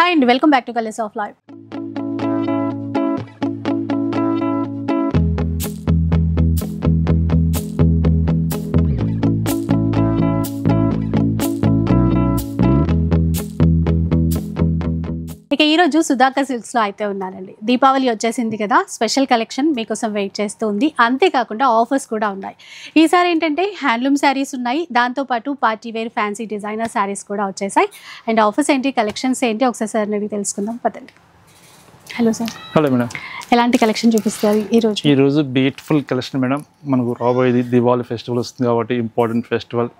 Hi and welcome back to Colors of Life. ఇక ఈ రోజు సుధాకర్ సిల్క్స్ లో అయితే ఉన్నానండి. దీపావళి వచ్చేసింది కదా, స్పెషల్ కలెక్షన్ మీకోసం వెయిట్ చేస్తుంది. అంతేకాకుండా ఆఫర్స్ కూడా ఉన్నాయి. ఈసారి ఏంటంటే హ్యాండ్లూమ్ శారీస్ ఉన్నాయి, దాంతోపాటు party wear fancy designer saris కూడా వచ్చేసాయి. అండ్ ఆఫర్స్ ఏంటి, కలెక్షన్స్ ఏంటి ఒకసారి సార్ అడిగి తెలుసుకుందాం పదండి. Hello sir. Hello madam. ఎలాంటి కలెక్షన్ చూపిస్తారు ఈ రోజు? Beautiful collection madam. మనకు రాబోయేది దివాళీ ఫెస్టివల్ వస్తుంది కాబట్టి ఇంపార్టెంట్ ఫెస్టివల్,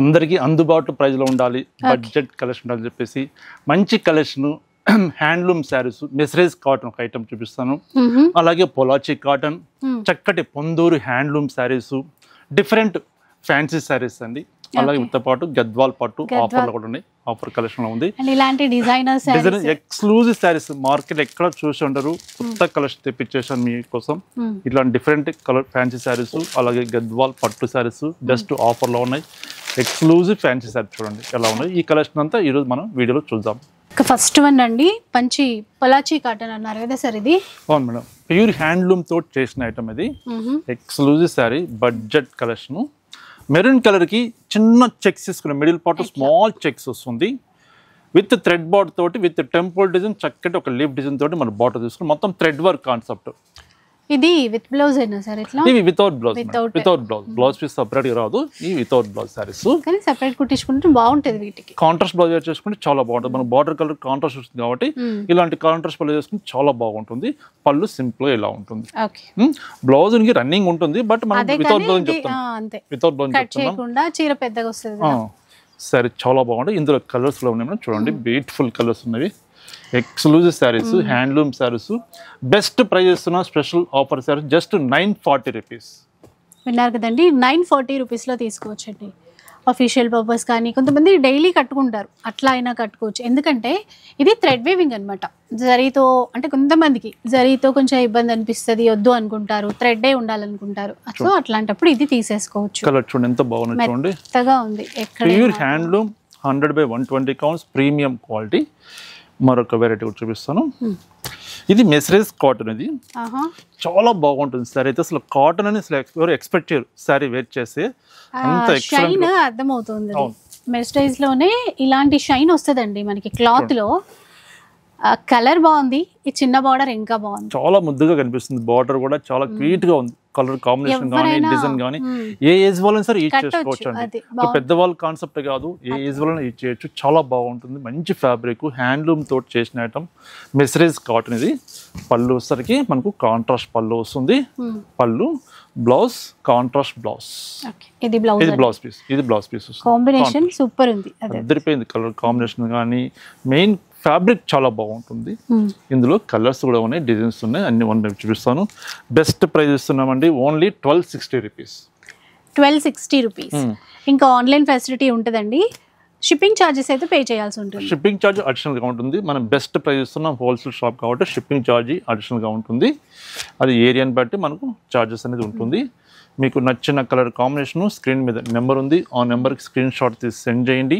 అందరికీ అందుబాటు ప్రైస్ లో ఉండాలి, బడ్జెట్ కలెక్షన్ ఉండాలని చెప్పేసి మంచి కలెక్షన్ హ్యాండ్లూమ్ శారీస్, మెసరేజ్ కాటన్ ఒక ఐటమ్ చూపిస్తాను. అలాగే పొలాచి కాటన్, చక్కటి Ponduru handloom saris, different fancy saris అండి. అలాగే వీటితో పాటు గద్వాల్ పట్టు ఆఫర్లు కూడా ఉన్నాయి. ఆఫర్ కలెక్షన్ లో ఉంది. ఇలాంటి డిజైనర్ ఎక్స్క్లూజివ్ శారీస్ మార్కెట్ ఎక్కడ చూసి ఉంటారు, కొత్త కలెక్షన్ తెప్పించేసాను మీకోసం. ఇట్లాంటి డిఫరెంట్ కలర్ ఫ్యాన్సీ శారీస్, అలాగే గద్వాల్ పట్టు శారీస్ జస్ట్ ఆఫర్ లో ఉన్నాయి. ఎక్స్క్లూజివ్ ఫ్యాన్సీ శారీస్ చూడండి ఎలా ఉన్నాయి. ఈ కలెక్షన్ అంతా ఈ రోజు మనం వీడియోలో చూద్దాం. ఫస్ట్ వన్ అండి, మంచి పొలాచి కాటన్ అన్నారు కదా సార్, ఇది అవును మేడం, ప్యూర్ హ్యాండ్లూమ్ తోటి చేసిన ఐటమ్ ఇది. Exclusive sari, budget collection. Maroon colour కి చిన్న చెక్స్ తీసుకున్న మిడిల్ పార్ట్ స్మాల్ చెక్స్ వస్తుంది. విత్ థ్రెడ్ బార్డర్ తోటి, విత్ టెంపుల్ డిజైన్, చక్కటి ఒక లీఫ్ డిజైన్ తోటి మన బార్డర్ తీసుకుని మొత్తం థ్రెడ్ వర్క్ కాన్సెప్ట్. ఇది విత్ బ్లౌజ్ అయినా సార్ ఇట్లా? ఇవి without blouse, blouse piece separate గా రాదు. ఈ వితౌట్ బ్లౌజ్ సారీస్ కానీ సెపరేట్ కుట్టించుకుంటే బాగుంటది. వీటికి కాంట్రాస్ట్ బ్లౌజ్ చేసుకుంటే చాలా బాగుంటుంది. మన బార్డర్ కలర్ కాంట్రాస్ట్ వస్తుంది కాబట్టి ఇలాంటి కాంట్రాస్ట్ బ్లౌజ్ చేసుకుంటే చాలా బాగుంటుంది. పళ్ళు సింపుల్ ఇలా ఉంటుంది. బ్లౌజ్ రన్నింగ్ ఉంటుంది, బట్ మనం వితౌట్ బ్లౌజ్ చెప్తాం. వితౌట్ బ్లౌజ్ చెప్తాం, చీర పెద్దగా వస్తుంది. సరే, చాలా బాగుంటుంది. ఇందులో కలర్స్ లో ఉన్నాయి చూడండి, బ్యూటిఫుల్ కలర్స్ ఉన్నవి. Exclusive sarees, handloom sarees, best price ఇస్తున్న special offer sarees just 940 rupees. విన్నారు కదండి, 940 రూపీస్లో తీసుకోవచ్చండి. అఫీషియల్ పర్పస్ కానీ, కొంతమంది డైలీ కట్టుకుంటారు, అట్లా అయినా కట్టుకోవచ్చు. ఎందుకంటే ఇది థ్రెడ్ వీవింగ్ అనమాట. జరీతో అంటే కొంతమందికి జరీతో కొంచెం ఇబ్బంది అనిపిస్తుంది, వద్దు అనుకుంటారు, థ్రెడ్డే ఉండాలనుకుంటారు. సో అట్లాంటప్పుడు ఇది తీసేసుకోవచ్చు. కలర్ చూడండి ఎంత బాగుంది, చూడండి మెత్తగా ఉంది. Pure handloom 100/120 counts premium quality. మరొక వెరైటీ కూడా చూపిస్తాను. ఇది మెసరేజ్ కాటన్. ఇది చాలా బాగుంటుంది సారీ. అయితే అసలు కాటన్ అని అసలు ఎవరు ఎక్స్పెక్ట్ చేయరు సారీ వేర్ చేస్తే. అంత షైన్ అర్థమవుతుంది. మెసరేజ్ లోనే ఇలాంటి షైన్ వస్తుందండి మనకి క్లాత్ లో. కలర్ బాగుంది, ఈ చిన్న బార్డర్ ఇంకా బాగుంది, చాలా ముద్దుగా కనిపిస్తుంది. బార్డర్ కూడా చాలా క్యూట్ గా ఉంది. కలర్ కాంబినేషన్ కానీ, డిజైన్ కానీ ఏ ఏజ్ వాళ్ళని సరే యూజ్ చేసుకోవచ్చు అండి. పెద్దవాళ్ళ కాన్సెప్ట్ కాదు, ఏ ఏజ్ వాళ్ళని యూజ్ చేయొచ్చు. చాలా బాగుంటుంది. మంచి ఫ్యాబ్రిక్, హ్యాండ్లూమ్ తోటి చేసిన ఐటమ్, మెసరేజ్ కాటన్. ఇది పళ్ళు వచ్చేసరికి మనకు కాంట్రాస్ట్ పళ్ళు వస్తుంది. పళ్ళు, బ్లౌజ్ కాంట్రాస్ట్ బ్లౌజ్. ఇది బ్లౌజ్ పీస్. ఇది బ్లౌజ్ పీస్ కాంబినేషన్ సూపర్ ఉంది. అదిరిపోయింది కలర్ కాంబినేషన్ కానీ, మెయిన్ ఫ్యాబ్రిక్ చాలా బాగుంటుంది. ఇందులో కలర్స్ కూడా ఉన్నాయి, డిజైన్స్ ఉన్నాయి, అన్ని వన్ చూపిస్తాను. బెస్ట్ ప్రైస్ ఇస్తున్నామండి, ఓన్లీ 1260 రూపీస్. 1260 రూపీస్. ఇంకా ఆన్లైన్ ఫెసిలిటీ ఉంటుందండి. షిప్పింగ్ ఛార్జెస్ అయితే పే చేయాల్సి ఉంటుంది. షిప్పింగ్ ఛార్జ్ అడిషనల్ గా ఉంటుంది. మనం బెస్ట్ ప్రైస్ ఇస్తున్నాం, హోల్సేల్ షాప్ కాబట్టి షిప్పింగ్ ఛార్జ్ అడిషనల్ గా ఉంటుంది. అది ఏరియాని బట్టి మనకు ఛార్జెస్ అనేది ఉంటుంది. మీకు నచ్చిన కలర్ కాంబినేషన్ స్క్రీన్ మీద నెంబర్ ఉంది, ఆ నెంబర్కి స్క్రీన్ షాట్ తీసి సెండ్ చేయండి.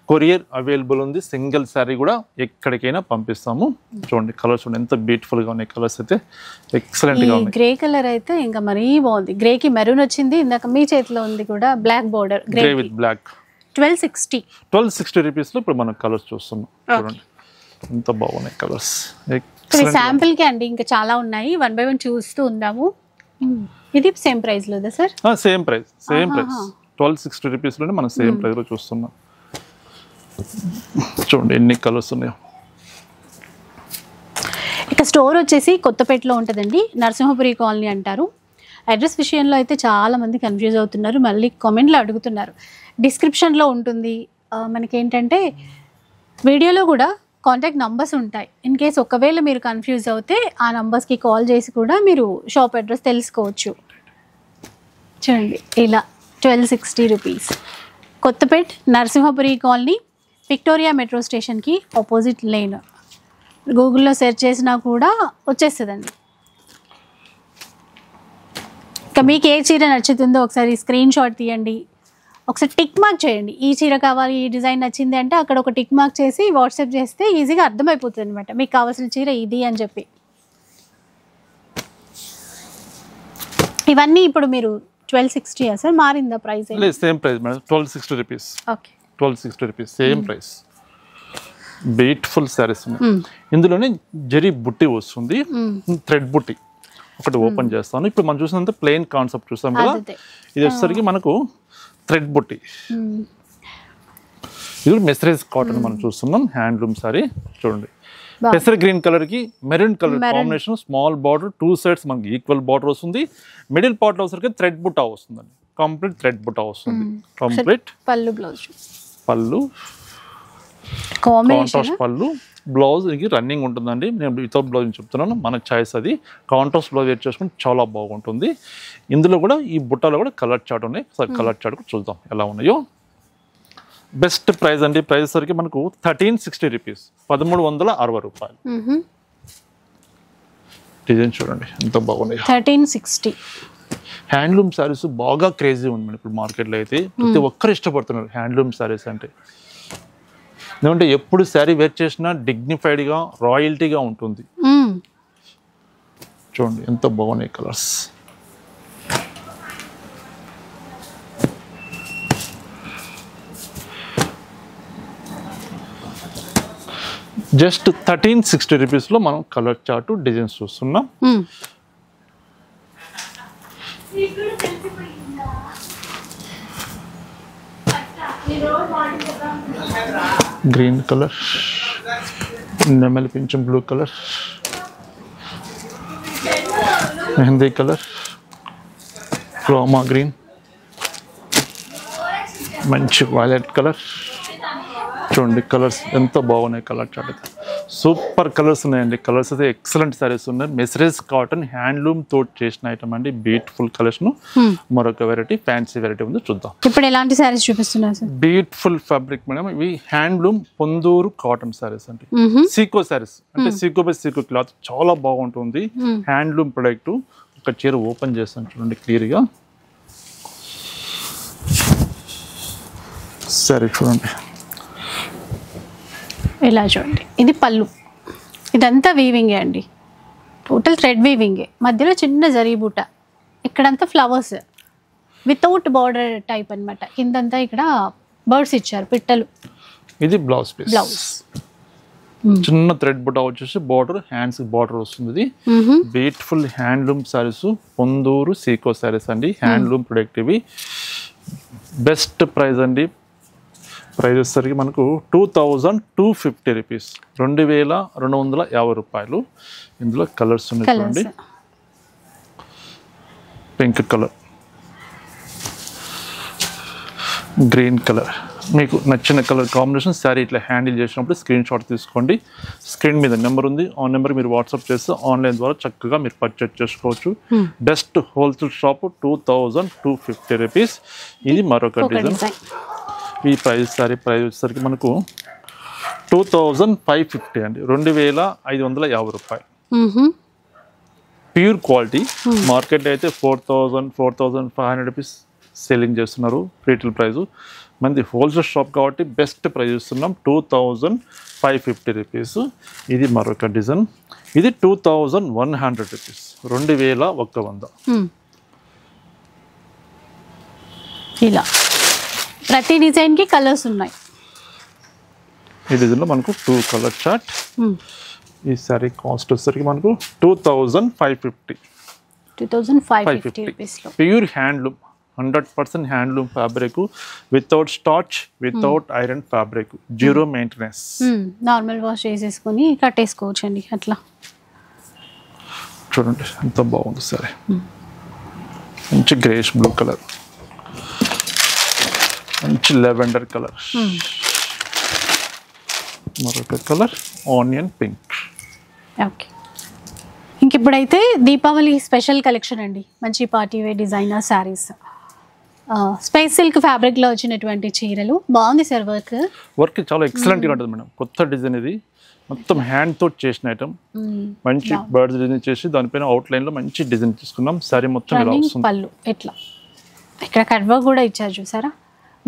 కొరియర్ అవైలబుల్ ఉంది. సింగిల్ శారీ కూడా ఎక్కడికైనా పంపిస్తాము. చూడండి కలర్స్ చూడండి ఎంత బ్యూటిఫుల్ గా ఉన్నాయి. కలర్స్ అయితే ఎక్సలెంట్ గా ఉన్నాయి. గ్రే కలర్ అయితే ఇంకా మరీ బాగుంది. గ్రే కి మెరూన్ వచ్చింది, ఇందాక మీ చేతిలో ఉంది కూడా black border. Grey with black. 1260 rupees లో ఇప్పుడు మనం కలర్స్ చూస్తున్నాం. చూడండి ఎంత బాగున్నాయి కలర్స్. శాంపిల్ కి అండి, ఇంకా చాలా ఉన్నాయి, 1 by 1 చూస్తూ ఉందాము. ఇది same price Lodha sir? Same price 1260 rupees లోనే మనం సేమ్ ప్రైస్ లో చూస్తున్నాం. చూడండి ఎన్ని కలర్స్ ఉన్నాయో. ఇక స్టోర్ వచ్చేసి కొత్తపేటలో ఉంటుందండి, నరసింహపురి కాలనీ అంటారు. అడ్రస్ విషయంలో అయితే చాలా మంది కన్ఫ్యూజ్ అవుతున్నారు, మళ్ళీ కామెంట్లో అడుగుతున్నారు. డిస్క్రిప్షన్లో ఉంటుంది. మనకేంటంటే వీడియోలో కూడా కాంటాక్ట్ నంబర్స్ ఉంటాయి. ఇన్ కేస్ ఒకవేళ మీరు కన్ఫ్యూజ్ అవుతే ఆ నంబర్స్కి కాల్ చేసి కూడా మీరు షాప్ అడ్రస్ తెలుసుకోవచ్చు. చూడండి ఇలా 1260 rupees. Kothapet Narasimhapuri colony, Victoria metro స్టేషన్కి ఆపోజిట్ లేన్. గూగుల్లో సెర్చ్ చేసినా కూడా వచ్చేస్తుందండి. ఇక మీకు ఏ చీర నచ్చుతుందో ఒకసారి స్క్రీన్ షాట్ తీయండి. ఒకసారి టిక్ మార్క్ చేయండి. ఈ చీర కావాలి, ఈ డిజైన్ నచ్చింది అంటే అక్కడ ఒక టిక్ మార్క్ చేసి వాట్సాప్ చేస్తే ఈజీగా అర్థమైపోతుంది అనమాట మీకు కావాల్సిన చీర ఇది అని చెప్పి. ఇవన్నీ ఇప్పుడు మీరు 1260 సార్, మారిందా price? Same price madam, 1260 rupees. Okay, 1260 rupees same price. Beautiful saris ఉన్నాయి. ఇందులోనే జరీ బుట్టి వస్తుంది, థ్రెడ్ బుట్టి. ఒకటి ఓపెన్ చేస్తాను. ఇప్పుడు మనం చూసినంత ప్లెయిన్ కాన్సెప్ట్ చూస్తాం కదా, ఇది వచ్చేసరికి మనకు థ్రెడ్ బుట్టి. ఇది మెసరైజ్ కాటన్ మనం చూస్తున్నాం, హ్యాండ్లూమ్ సారీ. చూడండి, పెసర్ గ్రీన్ కలర్ కి maroon colour combination, small border, 2 sides మనకి ఈక్వల్ బార్డర్ వస్తుంది. మిడిల్ పార్ట్ లో వచ్చేసరికి థ్రెడ్ బుట్టా వస్తుందండి, కంప్లీట్ థ్రెడ్ బుట్టా వస్తుంది. కంప్లీట్ పళ్ళు, బ్లౌజ్, పళ్ళు కాంట్రాస్ట్ పళ్ళు, బ్లౌజ్ ఇది రన్నింగ్ ఉంటుందండి. నేను వితౌట్ బ్లౌజ్ చెప్తున్నాను, మన చాయిస్ అది. కాంట్రాస్ట్ బ్లౌజ్ వేర్ చేసుకుంటే చాలా బాగుంటుంది. ఇందులో కూడా ఈ బుట్టలో కూడా కలర్ చార్ట్ ఉన్నాయి, కలర్ చార్ట్ కూడా చూద్దాం ఎలా ఉన్నాయో. బెస్ట్ ప్రైస్ అండి, ప్రైస్ సరికి మనకు 1360 రూపీస్, 1360 రూపాయలు. డిజైన్ చూడండి ఎంత బాగున్నాయి, 1360. హ్యాండ్లూమ్ శారీస్ బాగా క్రేజీ ఉంది మన ఇప్పుడు మార్కెట్లో. అయితే ప్రతి ఒక్కరు ఇష్టపడుతున్నారు హ్యాండ్లూమ్ శారీస్ అంటే. ఎందుకంటే ఎప్పుడు శారీ వేర్ చేసినా డిగ్నిఫైడ్గా, రాయల్టీగా ఉంటుంది. చూడండి ఎంత బాగున్నాయి కలర్స్. జస్ట్ 1360 రూపీస్లో మనం కలర్ చార్ట్ డిజైన్స్ చూస్తున్నాం. గ్రీన్ కలర్, నెమలి పింఛం blue colour, mehndi colour, Rama green, మంచి వైలెట్ కలర్. చూడండి కలర్స్ ఎంత బాగున్నాయి, కలర్ చార్ట్ అయితే సూపర్ కలర్స్ ఉన్నాయండి. కలర్స్ అయితే ఎక్సలెంట్ సారీస్ ఉన్నాయి. మెసరైజ్ కాటన్ హ్యాండ్లూమ్ తోటి చేసిన ఐటమ్ అండి, బ్యూటిఫుల్ కలర్స్ ను. మరొక వెరైటీ ఫ్యాన్సీ వెరైటీ ఉంది, చూద్దాం. ఇప్పుడు ఎలాంటి సారీస్ చూపిస్తున్నారు సార్? బ్యూటిఫుల్ ఫ్యాబ్రిక్ మేడం, ఇవి హ్యాండ్లూమ్ పొందూరు కాటన్ సారీస్ అండి. సీకో సారీస్ అంటే సీకో బై సీకో క్లాత్ చాలా బాగుంటుంది. Handloom product. ఒక చీర ఓపెన్ చేస్తాను చూడండి క్లియర్ గా. సరే చూడండి, ఇలా చూడండి, ఇది పళ్ళు. ఇదంతా వీవింగే అండి, టోటల్ థ్రెడ్ వీవింగే. మధ్యలో చిన్న జరీ బూట, ఇక్కడంతా ఫ్లవర్స్ వితౌట్ బార్డర్ టైప్ అనమాట. కిందంతా ఇక్కడ బర్డ్స్ ఇచ్చారు, పిట్టలు. ఇది బ్లౌజ్ పీస్. బ్లౌజ్ చిన్న థ్రెడ్ బుట్ట వచ్చేసి బార్డర్, హ్యాండ్స్ బార్డర్ వస్తుంది. బ్యూటిఫుల్ హ్యాండ్లూమ్ సారీస్, పొందూరు సీకో సారీస్ అండి. హ్యాండ్లూమ్ ప్రొడక్ట్ ఇవి. బెస్ట్ ప్రైస్ అండి. ప్రైస్ వచ్చేసరికి మనకు 2250 రూపీస్, 2250 రూపాయలు. ఇందులో కలర్స్ ఉన్నాయి చూడండి. పింక్ కలర్, గ్రీన్ కలర్, మీకు నచ్చిన కలర్ కాంబినేషన్ శారీ ఇట్లా హ్యాండిల్ చేసినప్పుడు స్క్రీన్ షాట్ తీసుకోండి. స్క్రీన్ మీద నెంబర్ ఉంది, ఆ నెంబర్ మీరు వాట్సాప్ చేస్తే ఆన్లైన్ ద్వారా చక్కగా మీరు పర్చేజ్ చేసుకోవచ్చు. Best wholesale shop 2250 rupees. ఇది మరొక డిజైన్. ఈ ప్రైస్ సారీ ప్రైస్ వచ్చేసరికి మనకు 2550 అండి, 2550 రూపాయలు. Pure quality. మార్కెట్ అయితే 4500 రూపీస్ సెల్లింగ్ చేస్తున్నారు రీటైల్ ప్రైస్. మనది హోల్సేల్ షాప్ కాబట్టి బెస్ట్ ప్రైస్ ఇస్తున్నాం, 2550 రూపీస్. ఇది మరొక డిజైన్. ఇది 2100 రూపీస్, 2100. ఇలా ప్రతి డిజైన్ కి కలర్స్ ఉన్నాయి. ఈ డిజైన్లో మనకు 2 కలర్ చార్ట్. ఈ సారీ కాస్ట్ వచ్చేసరికి మనకు 2550. 2550 రూపీస్లో pure handloom, 100% handloom fabric, without starch, without iron fabric, 0 maintenance. Normal wash చేసేసుకొని కట్టేసుకోవచ్చు అండి అట్లా. చూడండి ఎంత బాగుంది సరే. మంచి గ్రేష్ బ్లూ కలర్, మంచి లెవెండర్ కలర్, మరొక కలర్ ఆనియన్ పింక్. ఓకే, ఇంక ఇప్పుడైతే దీపావళి స్పెషల్ కలెక్షన్ అండి. మంచి party wear designer saris, spice silk fabric లో వచ్చినటువంటి చీరలు. బాగుంది సార్ వర్క్. వర్క్ చాలా ఎక్సలెంట్గా ఉంటుంది మేడం. కొత్త డిజైన్ ఇది, మొత్తం హ్యాండ్ తోటి చేసిన ఐటమ్. మంచి బర్డ్స్ డిజైన్ చేసి దానిపైన అవుట్ లైన్ లో మంచి డిజైన్ తీసుకున్నాం. సారీ మొత్తం ఇలా వస్తుంది. పళ్ళు ఎట్లా ఇక్కడ కట్ వర్క్ కూడా ఇచ్చారు చూసారా.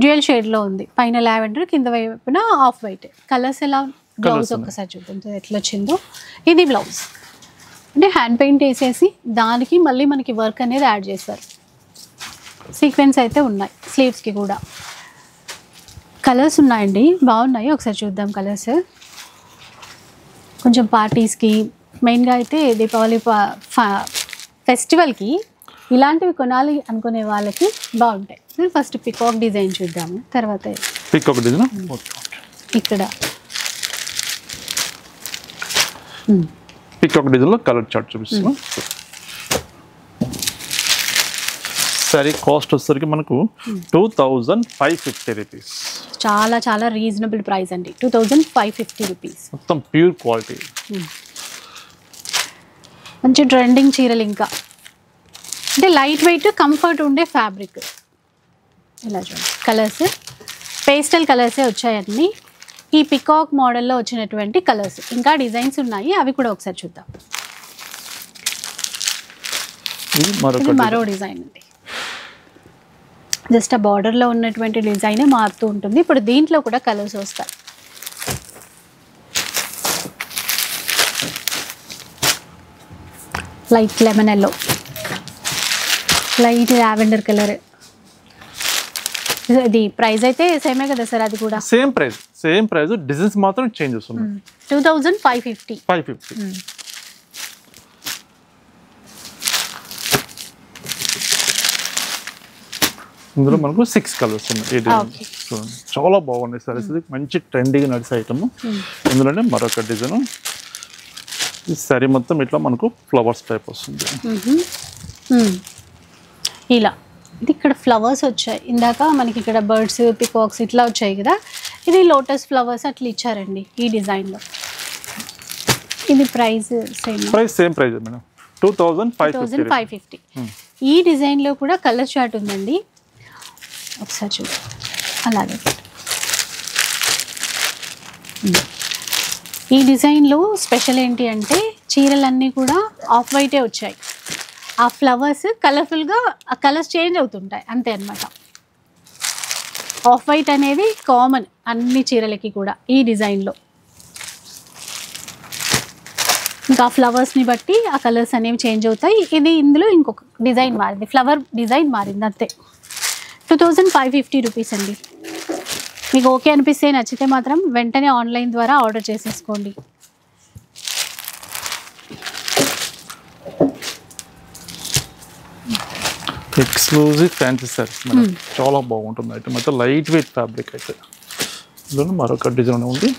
డ్యూయల్ షేడ్లో ఉంది, పైన లావెండర్, కింద వైపున ఆఫ్ వైట్. కలర్స్ ఎలా, బ్లౌజ్ ఒక్కసారి చూద్దాం ఎట్లా వచ్చిందో. ఇది బ్లౌజ్ అంటే హ్యాండ్ పెయింట్ వేసేసి దానికి మళ్ళీ మనకి వర్క్ అనేది యాడ్ చేస్తారు. సీక్వెన్స్ అయితే ఉన్నాయి స్లీవ్స్కి కూడా. కలర్స్ ఉన్నాయండి, బాగున్నాయి, ఒకసారి చూద్దాం కలర్స్. కొంచెం పార్టీస్కి, మెయిన్గా అయితే దీపావళి ఫెస్టివల్కి ఇలాంటివి కొనాలి అనుకునే వాళ్ళకి బాగుంటాయి. ఫస్ట్ పికాక్ డిజైన్ చూద్దాము, తర్వాత పికాక్ డిజైన్ ఇక్కడ పికాక్ డిజైన్లో కలర్ చార్ట్ చూపిస్తున్నాం. సారీ కాస్ట్ వచ్చేసరికి మనకు 2550 రూపీస్. చాలా చాలా రీజనబుల్ ప్రైస్ అండి, 2550 రూపీస్. మొత్తం ప్యూర్ క్వాలిటీ, మంచి ట్రెండింగ్ చీరలు. ఇంకా అంటే లైట్ వెయిట్, కంఫర్ట్ ఉండే ఫ్యాబ్రిక్. ఇలా చూడండి కలర్స్, పేస్టల్ కలర్సే వచ్చాయి అన్నీ. ఈ పికాక్ మోడల్లో వచ్చినటువంటి కలర్స్, ఇంకా డిజైన్స్ ఉన్నాయి, అవి కూడా ఒకసారి చూద్దాం. ఇది మరో డిజైన్ అండి, జస్ట్ ఆ బార్డర్లో ఉన్నటువంటి డిజైనే మారుతూ ఉంటుంది. ఇప్పుడు దీంట్లో కూడా కలర్స్ వస్తాయి. Light lemon yellow, light lavender colour. ఇది ప్రైస్ అయితే సేమే కదా సార్? అది కూడా సేమ్ ప్రైస్, డిజైన్స్ మాత్రం చేంజ్ వస్తున్నాయి. 2550. ఇందులో మనకు 6 కలర్స్ ఉన్నాయి. చూడండి చాలా బాగున్నాయి సారీస్, ఇది మంచి ట్రెండీగా నడిచే ఐటమ్. ఇందులోనే మరొక డిజైన్, ఈ సారీ మొత్తం ఇట్లా మనకు ఫ్లవర్స్ టైప్ వస్తుంది. ఇలా ఇది ఇక్కడ ఫ్లవర్స్ వచ్చాయి, ఇందాక మనకి ఇక్కడ బర్డ్స్, పికాక్స్ ఇట్లా వచ్చాయి కదా, ఇది లోటస్ ఫ్లవర్స్ అట్లా ఇచ్చారండి ఈ డిజైన్లో. ఇది ప్రైస్ సేమ్ ప్రైస్ మేడం, 2550. ఈ డిజైన్లో కూడా కలర్ చార్ట్ ఉందండి, ఒకసారి చూద్దాం. అలాగే ఈ డిజైన్లో స్పెషల్ ఏంటి అంటే చీరలన్నీ కూడా ఆఫ్ వైటే వచ్చాయి. ఆ ఫ్లవర్స్ కలర్ఫుల్గా ఆ కలర్స్ చేంజ్ అవుతుంటాయి అంతే అన్నమాట. ఆఫ్ వైట్ అనేది కామన్ అన్ని చీరలకి కూడా ఈ డిజైన్లో. ఇంకా ఫ్లవర్స్ని బట్టి ఆ కలర్స్ అనేవి చేంజ్ అవుతాయి. ఇది ఇందులో ఇంకొక డిజైన్ మారింది, ఫ్లవర్ డిజైన్ మారింది అంతే. 2550 రూపీస్ అండి. మీకు ఓకే అనిపిస్తే, నచ్చితే మాత్రం వెంటనే ఆన్లైన్ ద్వారా ఆర్డర్ చేసేసుకోండి. ఎక్స్క్లూజివ్ ఫ్యాన్సీ సారీస్ మేడం, చాలా బాగుంటుంది ఐటమ్ అయితే. లైట్ వెయిట్ ఫ్యాబ్రిక్ అయితే. ఇందులో మరొక డిజైన్ ఉంది.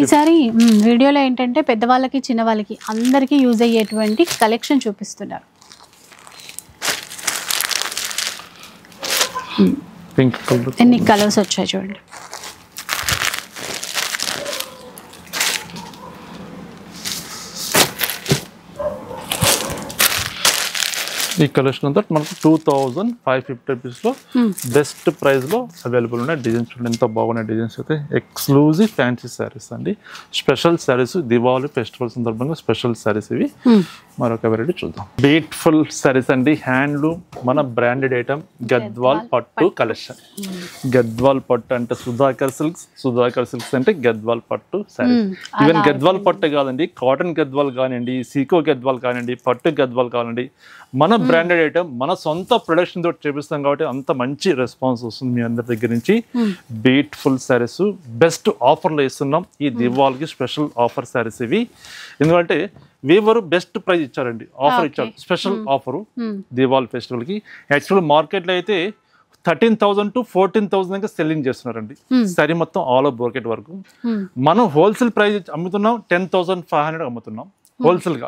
ఈసారి వీడియోలో ఏంటంటే పెద్దవాళ్ళకి, చిన్నవాళ్ళకి అందరికీ యూజ్ అయ్యేటువంటి కలెక్షన్ చూపిస్తున్నారు. పింక్ కలర్, ఎన్ని కలర్స్ వచ్చాయి చూడండి. ఈ కలెక్షన్ అంతా మనకు 2550 రూపీస్లో బెస్ట్ ప్రైస్లో అవైలబుల్ ఉన్నాయి. డిజైన్స్ చూడండి ఎంత బాగున్నాయి డిజైన్స్ అయితే. ఎక్స్క్లూజివ్ ఫ్యాన్సీ శారీస్ అండి, స్పెషల్ శారీస్, దివాళీ ఫెస్టివల్ సందర్భంగా స్పెషల్ శారీస్ ఇవి. మరొక వెరైటీ చూద్దాం. బ్యూటిఫుల్ శారీస్ అండి, హ్యాండ్లూమ్, మన బ్రాండెడ్ ఐటమ్ గద్వాల్ పట్టు కలెక్షన్. గద్వాల్ పట్టు అంటే సుధాకర్ సిల్క్స్, సుధాకర్ సిల్క్స్ అంటే గద్వాల్ పట్టు శారీస్. ఈవెన్ గద్వాల్ పట్టు కాదండి, కాటన్ గద్వాల్ కానివ్వండి, సీకో గద్వాల్ కానివ్వండి, పట్టు గద్వాల్ కానివ్వండి, మన బ్రాండెడ్ ఐటమ్, మన సొంత ప్రొడక్షన్ తోటి చేపిస్తాం కాబట్టి అంత మంచి రెస్పాన్స్ వస్తుంది మీ అందరి దగ్గర నుంచి. బ్యూటిఫుల్ శారీస్ బెస్ట్ ఆఫర్లో ఇస్తున్నాం. ఈ దివాళీకి స్పెషల్ ఆఫర్ శారీస్ ఇవి. ఎందుకంటే వీవరు బెస్ట్ ప్రైస్ ఇచ్చారండి, ఆఫర్ ఇచ్చారు, స్పెషల్ ఆఫరు దివాళీ ఫెస్టివల్కి. యాక్చువల్ మార్కెట్లో అయితే 13,000 to 14,000 దాకా సెల్లింగ్ చేస్తున్నారండి శారీ మొత్తం ఆల్ ఓవర్ బ్రోకెట్ వరకు. మనం హోల్సేల్ ప్రైస్ అమ్ముతున్నాం 10,500 అమ్ముతున్నాం హోల్సేల్ గా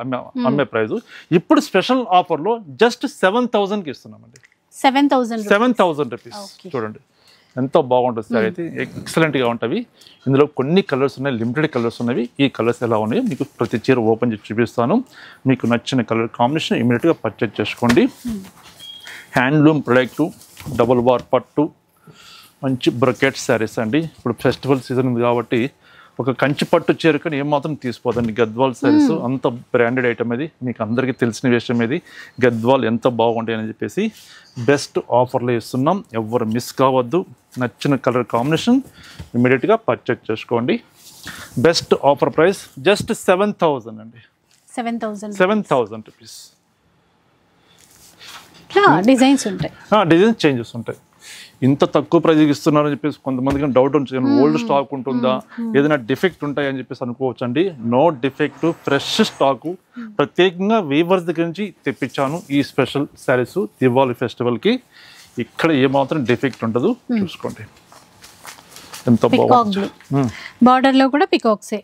అమ్మే ప్రైస్. ఇప్పుడు స్పెషల్ ఆఫర్ లో జస్ట్ 7,000కి ఇస్తున్నామండి. 7,000 రూపీస్. చూడండి ఎంతో బాగుంటుంది సార్ అయితే, ఎక్సలెంట్ గా ఉంటవి. ఇందులో కొన్ని కలర్స్ ఉన్నాయి, లిమిటెడ్ కలర్స్ ఉన్నవి. ఈ కలర్స్ ఎలా ఉన్నాయో మీకు ప్రతి చీర ఓపెన్ చేసి చూపిస్తాను. మీకు నచ్చిన కలర్ కాంబినేషన్ ఇమీడియట్ గా పర్చేజ్ చేసుకోండి. హ్యాండ్లూమ్ ప్రొడక్ట్, డబుల్ బార్ పట్టు, మంచి బ్రొకెట్ శారీస్ అండి. ఇప్పుడు ఫెస్టివల్ సీజన్ ఉంది కాబట్టి ఒక కంచి పట్టు చీర కానీ ఏమాత్రం తీసిపోదండి. గద్వాల్ సారీస్ అంత బ్రాండెడ్ ఐటమ్ ఇది, మీకు అందరికీ తెలిసిన విషయం ఇది. గద్వాల్ ఎంత బాగుంటాయి అని చెప్పేసి బెస్ట్ ఆఫర్లో ఇస్తున్నాం, ఎవరు మిస్ కావద్దు. నచ్చిన కలర్ కాంబినేషన్ ఇమీడియట్గా పర్చేజ్ చేసుకోండి. బెస్ట్ ఆఫర్ ప్రైస్ జస్ట్ 7,000 అండి. 7,000 రూపీస్. డిజైన్స్ ఉంటాయి, డిజైన్స్ చేంజెస్ ఉంటాయి. ఇంత తక్కువ ప్రైజ్కి ఇస్తున్నారని చెప్పేసి కొంతమందికి డౌట్ ఉంటుంది, ఓల్డ్ స్టాక్ ఉంటుందా, ఏదైనా డిఫెక్ట్ ఉంటాయి అని చెప్పేసి అనుకోవచ్చు అండి. No defect, fresh stock. ప్రత్యేకంగా వీవర్స్ దగ్గర నుంచి తెప్పించాను ఈ స్పెషల్ శారీస్ దివాళీ ఫెస్టివల్కి. ఇక్కడ ఏమాత్రం డిఫెక్ట్ ఉండదు, చూసుకోండి ఎంత బాగుంది. బార్డర్ లో కూడా పికాక్సే.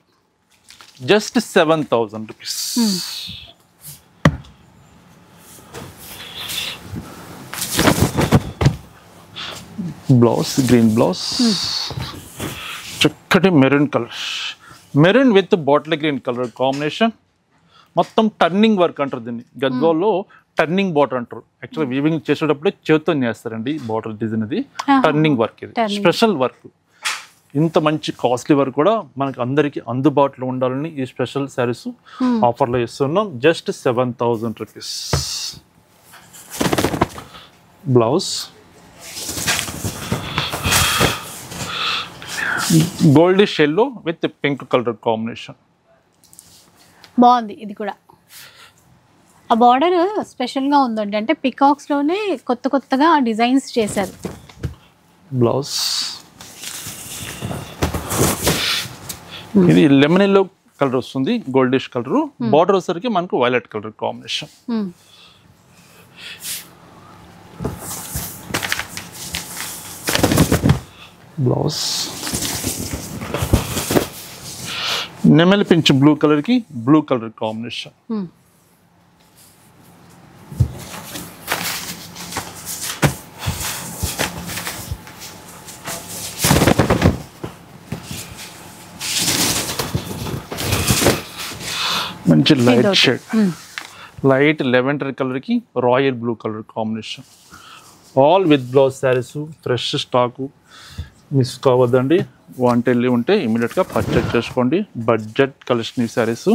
Just 7,000 rupees. Blouse green blouse, చక్కటి maroon colour, maroon with bottle green colour combination. మొత్తం టర్నింగ్ వర్క్ అంటారు దీన్ని, గద్వాల్లో టర్నింగ్ బార్డర్ అంటారు. యాక్చువల్గా వీవింగ్ చేసేటప్పుడే చేతితో చేస్తారండి బార్డర్ డిజైన్. ఇది టర్నింగ్ వర్క్, ఇది స్పెషల్ వర్క్. ఇంత మంచి కాస్ట్లీ వర్క్ కూడా మనకి అందరికీ అందుబాటులో ఉండాలని ఈ స్పెషల్ శారీస్ ఆఫర్లో ఇస్తున్నాం. Just 7,000 rupees. Blouse goldish yellow with pink colour combination. బాగుంది ఇది కూడా. ఆ బార్డర్ స్పెషల్గా ఉందండి, అంటే పికాక్స్లోనే కొత్త కొత్తగా డిజైన్స్ చేశారు. బ్లౌజ్ ఇది లెమన్ ఎల్లో కలర్ వస్తుంది, గోల్డిష్ కలర్. బార్డర్ వచ్చేసరికి మనకు వైలెట్ కలర్ కాంబినేషన్. బ్లౌజ్ నెమలి పించ్ బ్లూ కలర్ కి బ్లూ కలర్ కాంబినేషన్. మంచి light shade, light lavender colour కి royal blue colour combination. All with blouse sarees, fresh stock, miss కావద్దండి. వాంటెళ్ళి ఉంటే ఇమీడియట్గా పర్చేజ్ చేసుకోండి. బడ్జెట్ కలెక్షన్ ఈ శారీస్.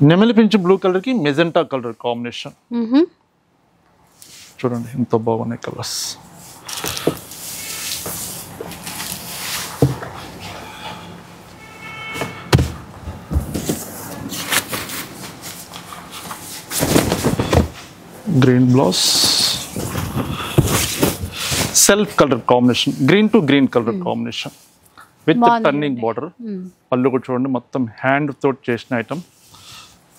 నెమలి పింఛ్ బ్లూ కలర్కి మెజెంటా కలర్ కాంబినేషన్. చూడండి ఎంత బాగున్నాయి colours. Green blouse, self colour combination, green to green colour combination with turning border. పళ్ళు కూడా చూడండి మొత్తం హ్యాండ్ తోటి చేసిన ఐటమ్,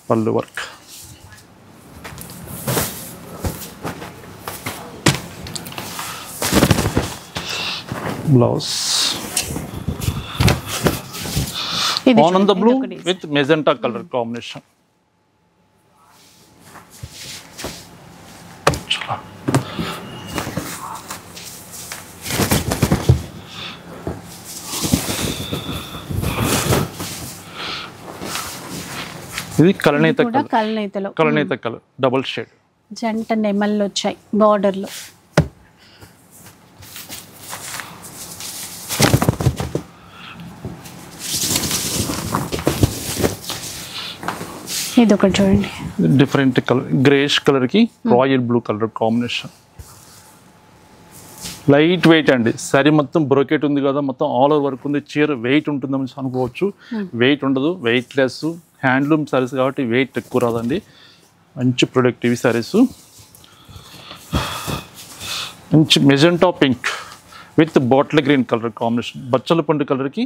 పళ్ళు వర్క్. బ్లౌజ్ ఆనంద blue with magenta colour combination. ఇది కలనేత కలర్, డబుల్ షేడ్, జంట నెమళ్ళు వచ్చాయి బార్డర్ లో. ఇది ఒకటి చూడండి, డిఫరెంట్ కలర్, గ్రేష్ కలర్ కి royal blue colour combination. Light weight అండి, సారీ మొత్తం బ్రోకెట్ ఉంది కదా, మొత్తం ఆల్ ఓవర్ వర్క్ ఉంది. చీర వెయిట్ ఉంటుందని అనుకోవచ్చు, వెయిట్ ఉండదు, వెయిట్ లెస్. హ్యాండ్లూమ్ సారీస్ కాబట్టి వెయిట్ ఎక్కువ రాదండి. మంచి ప్రొడక్టివ్ సారీస్. మంచి magenta pink with bottle green colour combination, బచ్చల పండు కలర్కి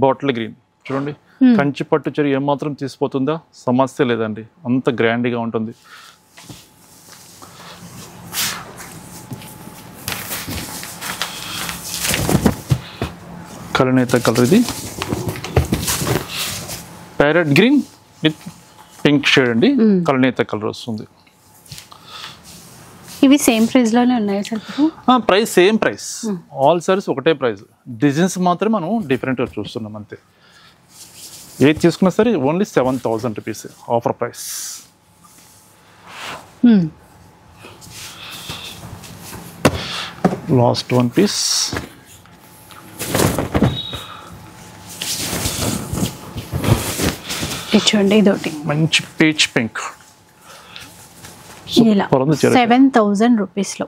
బాటిల్ గ్రీన్. చూడండి కంచి పట్టు చీర ఏమాత్రం తీసిపోతుందా, సమస్య లేదండి, అంత గ్రాండ్గా ఉంటుంది. కలనేత కలర్, ఇది parrot green with pink shade అండి, కలనేత కలర్ వస్తుంది. ఇవి సేమ్ ప్రైస్ లోనే ఉన్నాయి sir? Price same price, all saris ఒకటే ప్రైస్, డిజైన్స్ మాత్రమే మనం డిఫరెంట్గా చూస్తున్నాం అంతే. ఏది తీసుకున్నా సరే only 7,000 rupees offer price. Last one piece ఇది చూడండి, ఇదొకటి మంచి పీచ్ పింక్. ఇలా 7,000 రూపీస్లో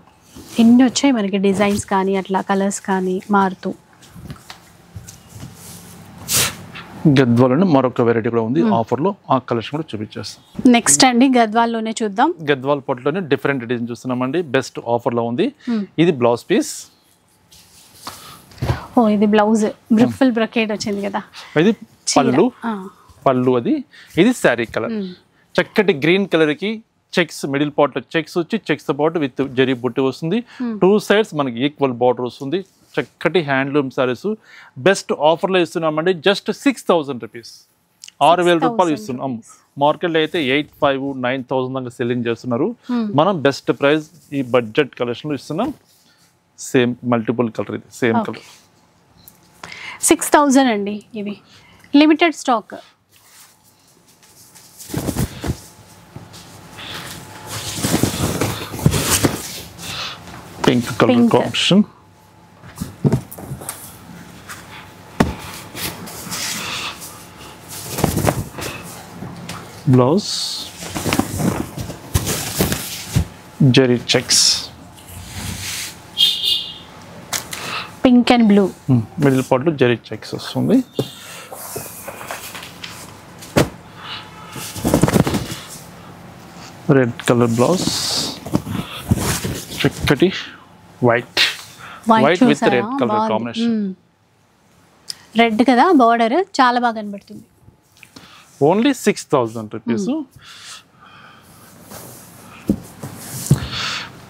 ఇన్ని వచ్చాయి మనకి, డిజైన్స్ కానీ అట్లా కలర్స్ కానీ మారుతూ. గద్వాలని మరొక వెరైటీ కూడా ఉంది ఆఫర్లో, ఆ కలెక్షన్ కూడా చూపించేస్తాం. నెక్స్ట్ అండి గద్వాల్లోనే చూద్దాం. గద్వాల్ పట్టులోనే డిఫరెంట్ డిజైన్ చూస్తున్నామండి, బెస్ట్ ఆఫర్లో ఉంది. ఇది బ్లౌజ్ పీస్. ఓ ఇది బ్లౌజ్ ఫుల్ బ్రొకేడ్ వచ్చింది కదా. ఇది పళ్ళు అది. ఇది శారీ కలర్, చక్కటి గ్రీన్ కలర్కి చెక్స్, మిడిల్ పార్ట్ చెక్స్ వచ్చి చెక్స్ తో పాటు విత్ జరీ బుట్టి వస్తుంది. 2 సైడ్స్ మనకి ఈక్వల్ బార్డర్ వస్తుంది. చక్కటి హ్యాండ్లూమ్ సారీస్ బెస్ట్ ఆఫర్లో ఇస్తున్నామండి. జస్ట్ 6,000 రూపీస్, 6,000 రూపాయలు ఇస్తున్నాం. మార్కెట్లో అయితే 8,500, 9,000 దాకా సెల్లింగ్ చేస్తున్నారు. మనం బెస్ట్ ప్రైస్ ఈ బడ్జెట్ కలెక్షన్ ఇస్తున్నాం. సేమ్ మల్టిపుల్ కలర్, ఇది సేమ్ కలర్. 6,000 అండి. ఇవి limited stock. Pink colour combination. Blouse zari checks, pink and blue. Middle part లో జెరీ చెక్స్ వస్తుంది. రెడ్ కలర్ బ్లౌజ్, చక్కటి white with red colour combination. Red కదా border, చాలా బాగా కనబడుతుంది. Only 6,000 rupees.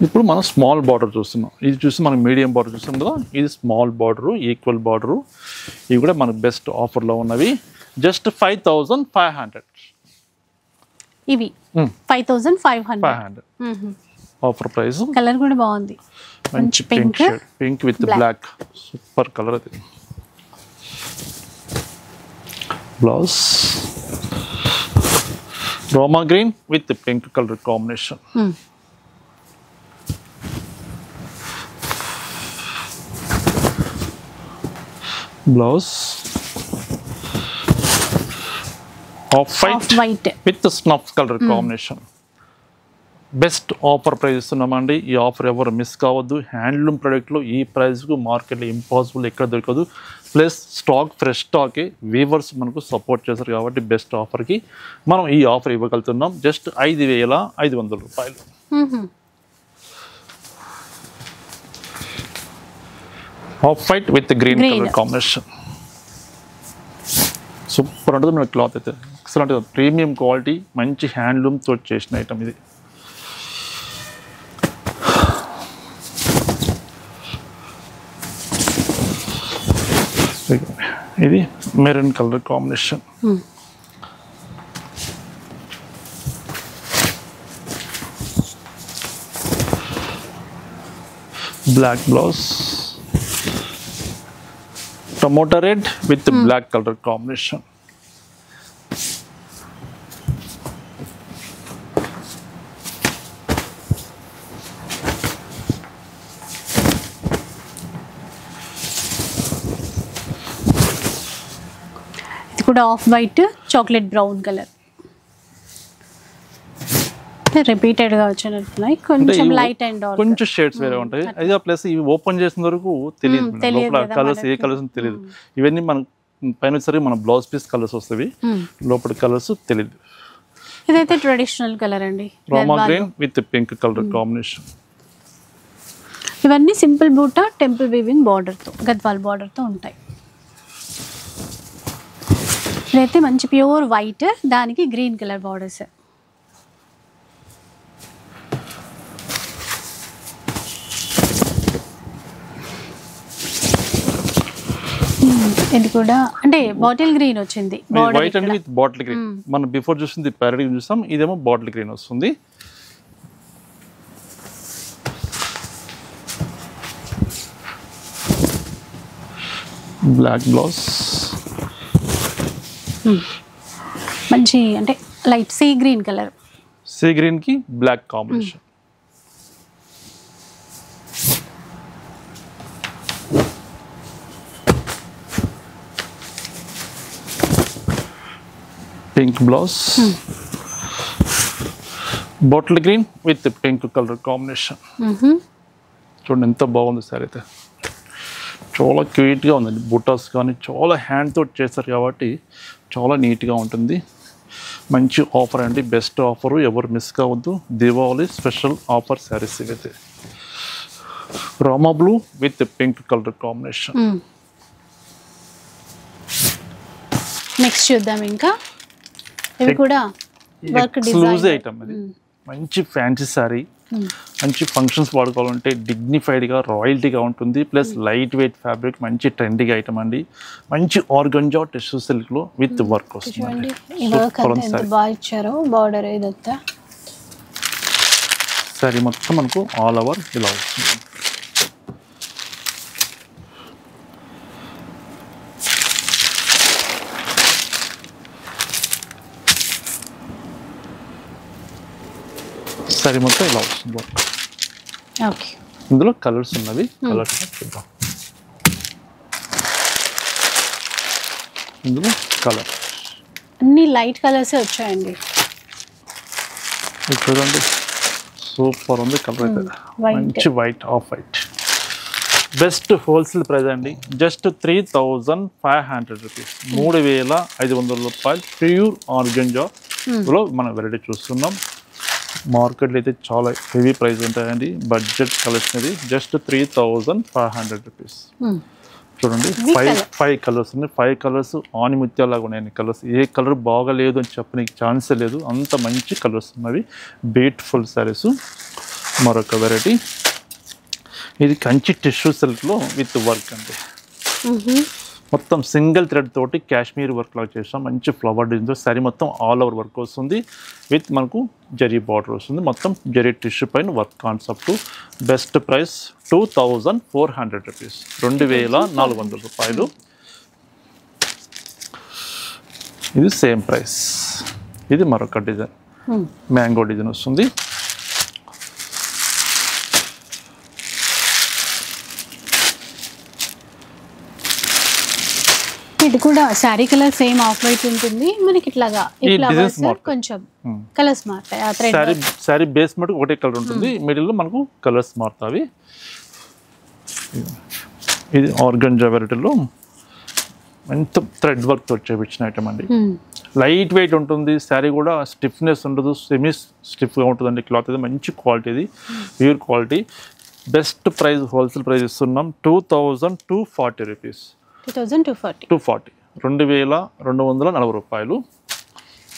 ఇప్పుడు మనం స్మాల్ బార్డర్ చూస్తున్నాం. ఇది చూసి మనం మీడియం బార్డర్ చూస్తున్నాం కదా, ఇది స్మాల్ బార్డరు, ఈక్వల్ బార్డరు. ఇవి కూడా మనకు బెస్ట్ ఆఫర్లో ఉన్నవి. జస్ట్ 5,500. ఇవి 5,500 ఆఫర్ ప్రైస్. కలర్ కూడా బాగుంది, మంచి pink with black, super colour అది. బ్లౌజ్ రోమా green with pink colour combination. Blouse off white with snuff colour combination. Best offer price ఇస్తున్నామండి. ఈ ఆఫర్ ఎవరు మిస్ కావద్దు. హ్యాండ్లూమ్ ప్రోడక్ట్లో ఈ ప్రైస్కు మార్కెట్లో ఇంపాసిబుల్, ఎక్కడ దొరకదు. ప్లస్ స్టాక్ ఫ్రెష్ స్టాకే, వీవర్స్ మనకు సపోర్ట్ చేస్తారు కాబట్టి బెస్ట్ ఆఫర్కి మనం ఈ ఆఫర్ ఇవ్వగలుగుతున్నాం. జస్ట్ 5,500 రూపాయలు. Of white with green colour combination. Super ఉంటుంది మన క్లాత్ అయితే, ఎక్సలెంట్. ప్రీమియం క్వాలిటీ, మంచి హ్యాండ్లూమ్తో చేసిన ఐటమ్ ఇది. ఇది maroon colour combination. Black blouse, tomato red with black colour combination. కూడా off white chocolate brown colour, repeated గా వచ్చినట్టున్నాయి. కొంచెం లైట్ అండ్ డార్క్, కొంచెం షేడ్స్ వేరే ఉంటాయి. అయితే ప్లస్ ఇవి ఓపెన్ చేసిన వరకు తెలియదు లోపల కలర్స్ ఏ కలర్స్ తెలియదు. ఇవన్నీ మన పైన వచ్చేసరికి మన బ్లౌజ్ పీస్ కలర్స్ వస్తాయి, లోపల కలర్స్ తెలియదు. ఇదైతే ట్రెడిషనల్ కలర్ అండి, Rama green with pink colour combination. ఇవన్నీ simple buta temple weaving border తో, గద్వాల్ బార్డర్ తో ఉంటాయి. ఇదైతే మంచి ప్యూర్ వైట్, దానికి గ్రీన్ కలర్ బార్డర్స్. ఇది కూడా అంటే బాటిల్ గ్రీన్ వచ్చింది, white and with bottle green. మనం బిఫోర్ చూసింది ప్యారెట్ గ్రీన్ చూస్తాం, ఇదేమో బాటిల్ గ్రీన్ వస్తుంది. బ్లాక్ బ్లౌజ్, మంచి అంటే light sea green colour, sea green కి black combination. Pink blouse, bottle green with pink colour combination. చూడండి ఎంత బాగుంది సారీ అయితే, చాలా క్యూట్గా ఉందండి. బుటాస్ కానీ చాలా హ్యాండ్తో చేస్తారు కాబట్టి చాలా నీట్గా ఉంటుంది. మంచి ఆఫర్ అండి, బెస్ట్ ఆఫరు, ఎవరు మిస్ కావద్దు. దీపావళి స్పెషల్ ఆఫర్ శారీస్ ఇవైతే. Rama blue with pink colour combination. Next చూద్దాం. ఇంకా ఇవి కూడా వర్క్ ఎక్స్క్లూజివ్ ఐటమ్ ఇది. మంచి ఫ్యాన్సీ శారీ, మంచి ఫంక్షన్స్ వాడుకోవాలంటే డిగ్నిఫైడ్గా రాయల్టీగా ఉంటుంది. ప్లస్ లైట్ వెయిట్ ఫ్యాబ్రిక్, మంచి ట్రెండీగా ఐటమ్ అండి. మంచి ఆర్గంజా టిష్యూ సిల్క్లో విత్ వర్క్ వస్తుంది. బాగా ఇచ్చారు బార్డర్ ఇదంతా. శారీ మొత్తం మనకు ఆల్ ఓవర్ ఇలా వస్తుంది. శారీ మొత్తం ఇలా వస్తుంది వర్క్. ఓకే, ఇందులో కలర్స్ ఉన్నవి, కలర్స్ చూద్దాం. ఇందులో కలర్ అన్ని లైట్ కలర్సే వచ్చాయండి. ఇది చూడండి, సూపర్ ఉంది కలర్ అయితే. మంచి white, off white. Best wholesale price అండి, జస్ట్ 3500 రూపీస్, 3500 రూపాయలు. ప్యూర్ ఆర్గంజాలో మనం వెరైటీ చూస్తున్నాం. మార్కెట్లో అయితే చాలా హెవీ ప్రైస్ ఉంటాయండి. బడ్జెట్ కలెక్షన్ ఇది, జస్ట్ 3500 రూపీస్. చూడండి, ఫైవ్ కలర్స్ ఉన్నాయి. 5 కలర్స్ ఆనిముత్యాలాగా ఉన్నాయండి కలర్స్. ఏ కలర్ బాగలేదు అని చెప్పడానికి ఛాన్సే లేదు, అంత మంచి కలర్స్ ఉన్నవి. బ్యూటిఫుల్ శారీస్. మరొక వెరైటీ, ఇది కంచి టిష్యూ సిల్క్లో విత్ వర్క్ అండి. మొత్తం సింగిల్ థ్రెడ్ తోటి కాశ్మీర్ వర్క్ లాగా చేసాం. మంచి ఫ్లవర్ డిజైన్తో శారీ మొత్తం ఆల్ ఓవర్ వర్క్ వస్తుంది. విత్ మనకు జరీ బార్డర్ వస్తుంది. మొత్తం జరీ టిష్యూ పైన work concept. Best price 2400 rupees, 2400 రూపాయలు. ఇది సేమ్ ప్రైస్. ఇది మరొక డిజైన్, మ్యాంగో డిజైన్ వస్తుంది. ఇది కూడా sari colour same off white ఉంటుంది. మనకి ఇట్లాగా కొంచెం కలర్స్ మారుతాయి. శారీ బేస్ మటుకు ఒకటే కలర్ ఉంటుంది, మిడిల్ లో మనకు కలర్స్ మారుతాయి. ఇది ఆర్గంజా వెరైటీలో ఎంత థ్రెడ్ వర్క్ తో చేపించిన ఐటమ్ అండి. లైట్ వెయిట్ ఉంటుంది. శారీ కూడా స్టిఫ్నెస్ ఉండదు, సెమీ స్టిఫ్గా ఉంటుందండి. క్లాత్ అయితే మంచి క్వాలిటీ, ఇది pure quality. Best price, wholesale price ఇస్తున్నాం 2240 రూపీస్. 240, 2240 రూపాయలు.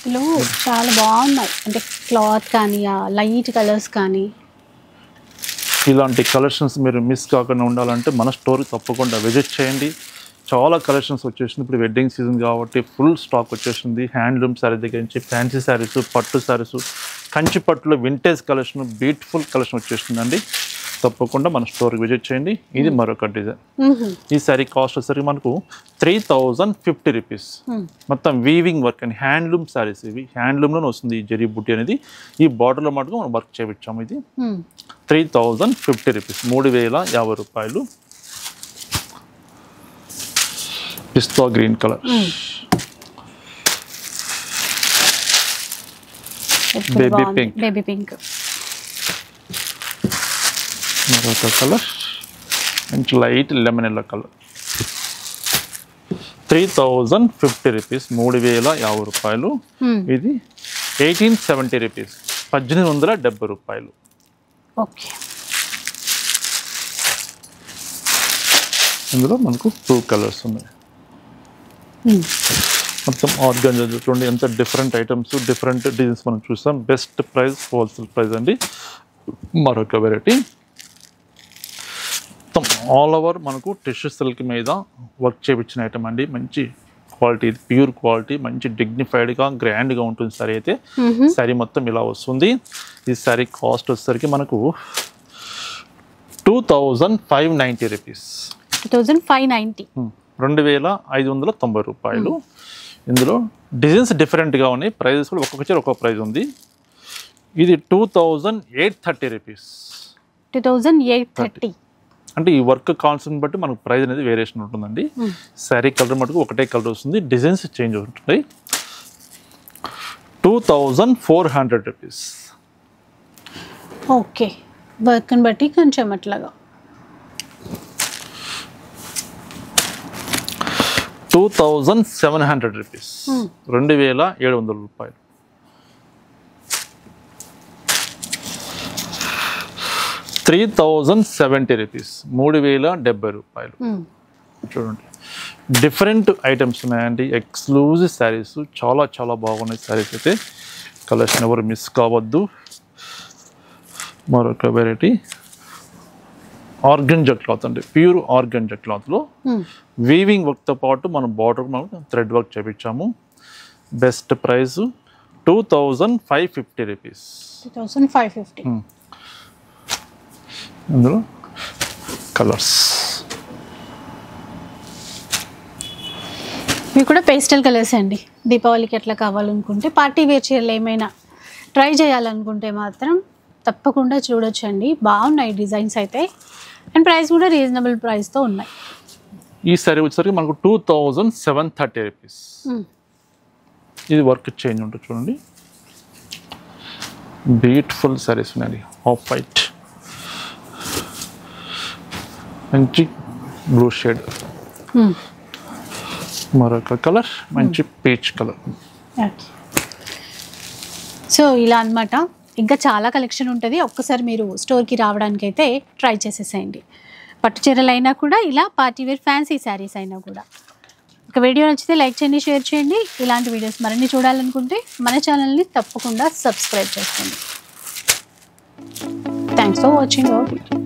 ఇందులో చాలా బాగున్నాయి, అంటే క్లాత్ కానీ లైట్ కలర్స్ కానీ. ఇలాంటి కలెక్షన్స్ మీరు మిస్ కాకుండా ఉండాలంటే మన స్టోర్కి తప్పకుండా విజిట్ చేయండి. చాలా కలెక్షన్స్ వచ్చేసింది. ఇప్పుడు వెడ్డింగ్ సీజన్ కాబట్టి ఫుల్ స్టాక్ వచ్చేసింది. హ్యాండ్లూమ్ శారీ దగ్గర నుంచి ఫ్యాన్సీ శారీస్, పట్టు శారీస్, కంచి పట్టులో వింటేజ్ కలెక్షన్, బ్యూటిఫుల్ కలెక్షన్ వచ్చేసిందండి. తప్పకుండా మన స్టోర్కి విజిట్ చేయండి. ఇది మరొక డిజైన్. ఈ శారీ కాస్ట్ వచ్చేసరికి మనకు 3050 రూపీస్. మొత్తం weaving work and handloom saris. ఇవి హ్యాండ్లూమ్లోనే వస్తుంది ఈ జరీ బుట్టి అనేది. ఈ బార్డర్లో మటుకు మనం వర్క్ చేయించాము. ఇది 3050 రూపీస్, 3050 రూపాయలు. పిస్తా గ్రీన్ కలర్, బేబీ పింక్. మరొక కలర్ మంచి light lemon yellow colour. 3050 rupees, 3050 రూపాయలు. ఇది 1870 రూపీస్, 1870 రూపాయలు. ఓకే, ఇందులో మనకు 2 కలర్స్ ఉన్నాయి. మొత్తం ఆర్గంజా చూడండి, ఎంత డిఫరెంట్ ఐటమ్స్, డిఫరెంట్ డిజైన్స్ మనం చూస్తాం. బెస్ట్ ప్రైస్, హోల్సేల్ ప్రైస్ అండి. మరొక వెరైటీ, మొత్తం ఆల్ ఓవర్ మనకు టిష్యూ సిల్క్ మీద వర్క్ చేయించిన ఐటమ్ అండి. మంచి క్వాలిటీ, ప్యూర్ క్వాలిటీ, మంచి డిగ్నిఫైడ్గా గ్రాండ్గా ఉంటుంది సారీ అయితే. సారీ మొత్తం ఇలా వస్తుంది. ఈ సారీ కాస్ట్ వచ్చేసరికి మనకు 2590 రూపీస్. 2590, 2590 రూపాయలు. ఇందులో డిజైన్స్ డిఫరెంట్గా ఉన్నాయి, ప్రైజెస్ కూడా ఒక్కొక్క చీర ఒక్కొక్క ప్రైజ్ ఉంది. ఇది 2830 రూపీస్. 2830 అంటే ఈ వర్క్ కాన్సెప్ట్ బట్టి మనకు ప్రైస్ అనేది వేరియేషన్ ఉంటుందండి. శారీ కలర్ మటుకు ఒకటే కలర్ వస్తుంది, డిజైన్స్ చేంజ్ ఉంటున్నాయి. 2400 రూపీస్. ఓకే, వర్క్ని బట్టి కొంచెం అట్లాగా. 2700 రూపీస్, 2700 రూపాయలు. 3070 రూపీస్, 3070 రూపాయలు. చూడండి, డిఫరెంట్ ఐటమ్స్ ఉన్నాయండి, ఎక్స్క్లూజివ్ శారీస్, చాలా చాలా బాగున్నాయి శారీస్ అయితే. కలెక్షన్ ఎవరు మిస్ కావద్దు. మరొక వెరైటీ ఆర్గంజా క్లాత్ అండి, ప్యూర్ ఆర్గంజా క్లాత్లో వీవింగ్ వర్క్తో పాటు మనం బార్డర్ మనం థ్రెడ్ వర్క్ చేపించాము. Best price 2550 rupees. 2550. అందులో కలర్స్ ఇవి కూడా పేస్టల్ కలర్స్ అండి. దీపావళికి ఎట్లా కావాలనుకుంటే, పార్టీ వేర్ చీరలు ఏమైనా ట్రై చేయాలనుకుంటే మాత్రం తప్పకుండా చూడొచ్చండి. బాగున్నాయి డిజైన్స్ అయితే, అండ్ ప్రైస్ కూడా రీజనబుల్ ప్రైస్తో ఉన్నాయి. ఈ సారీ వచ్చేసరికి మనకు 2730 రూపీస్. ఇది వర్క్ చేంజ్ ఉంటుంది చూడండి, బ్యూటిఫుల్ సారీస్ ఉన్నాయి. ఆఫ్ వైట్, మంచి బ్లూ షేడ్, మరొక కలర్ మంచి పీచ్ కలర్. సో ఇలా అన్నమాట. ఇంకా చాలా కలెక్షన్ ఉంటుంది. ఒక్కసారి మీరు స్టోర్కి రావడానికి అయితే ట్రై చేసేసేయండి. పట్టు చీరలు అయినా కూడా, ఇలా పార్టీ వేర్ ఫ్యాన్సీ శారీస్ అయినా కూడా. ఒక వీడియో నచ్చితే లైక్ చేయండి, షేర్ చేయండి. ఇలాంటి వీడియోస్ మరిన్ని చూడాలనుకుంటే మన ఛానల్ని తప్పకుండా సబ్స్క్రైబ్ చేసుకోండి. Thanks for watching our video.